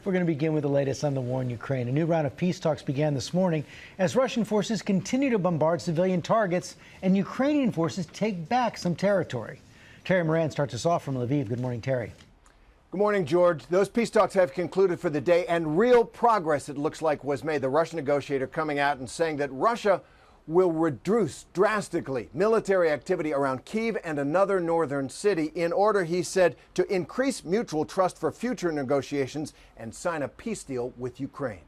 We're going to begin with the latest on the war in Ukraine. A new round of peace talks began this morning as Russian forces continue to bombard civilian targets and Ukrainian forces take back some territory. Terry Moran starts us off from Lviv. Good morning, Terry. Good morning, George. Those peace talks have concluded for the day, and real progress, it looks like, was made. The Russian negotiator coming out and saying that Russia will reduce drastically military activity around Kyiv and another northern city in order, he said, to increase mutual trust for future negotiations and sign a peace deal with Ukraine.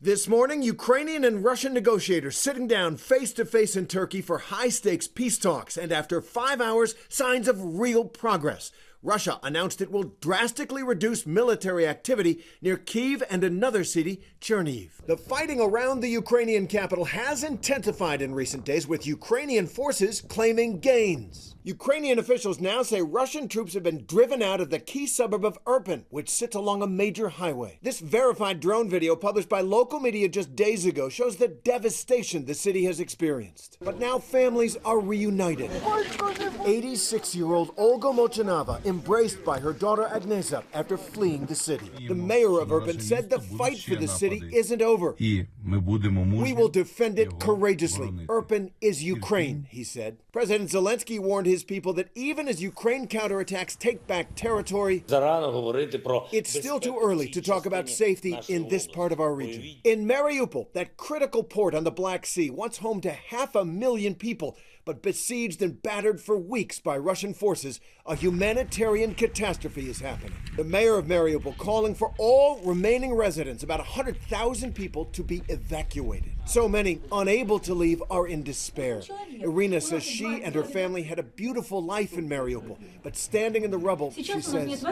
This morning, Ukrainian and Russian negotiators sitting down face to face in Turkey for high-stakes peace talks, and after 5 hours, signs of real progress. Russia announced it will drastically reduce military activity near Kyiv and another city, Chernihiv. The fighting around the Ukrainian capital has intensified in recent days, with Ukrainian forces claiming gains. Ukrainian officials now say Russian troops have been driven out of the key suburb of Irpin, which sits along a major highway. This verified drone video published by local media just days ago shows the devastation the city has experienced. But now families are reunited. 86-year-old Olga Mochanova embraced by her daughter Agnesa after fleeing the city. The mayor of Irpin said the fight for the city isn't over. We will defend it courageously. Irpin is Ukraine, he said. President Zelensky warned his people that even as Ukraine counterattacks take back territory, it's still too early to talk about safety in this part of our region. In Mariupol, that critical port on the Black Sea, once home to 500,000 people, but besieged and battered for weeks by Russian forces, a humanitarian catastrophe is happening. The mayor of Mariupol calling for all remaining residents, about 100,000 people, to be evacuated. So many unable to leave are in despair. Irina says she and her family had a beautiful life in Mariupol, but standing in the rubble, she says,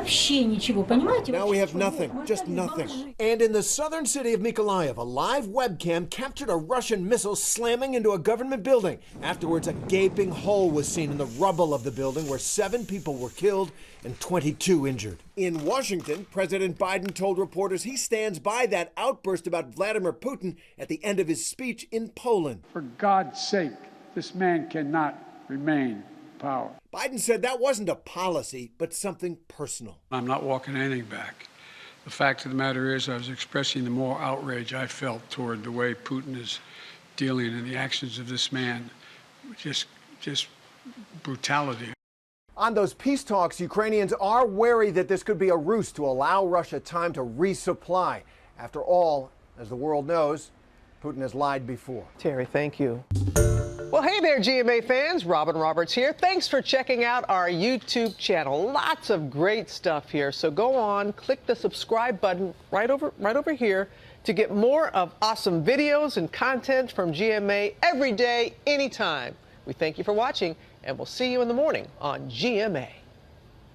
now we have nothing, just nothing. And in the southern city of Mykolaiv, a live webcam captured a Russian missile slamming into a government building. Afterwards, a gaping hole was seen in the rubble of the building where 7 people were killed and 22 injured. In Washington, President Biden told reporters he stands by that outburst about Vladimir Putin at the end of his speech in Poland. For God's sake, this man cannot remain in power. Biden said that wasn't a policy, but something personal. I'm not walking anything back. The fact of the matter is I was expressing the moral outrage I felt toward the way Putin is dealing in the actions of this man. Just brutality. On those peace talks, Ukrainians are wary that this could be a ruse to allow Russia time to resupply. After all, as the world knows, Putin has lied before. Terry, thank you. Well, hey there, GMA fans. Robin Roberts here. Thanks for checking out our YouTube channel. Lots of great stuff here. So go on, click the subscribe button right over here to get more of awesome videos and content from GMA every day, anytime. We thank you for watching, and we'll see you in the morning on GMA.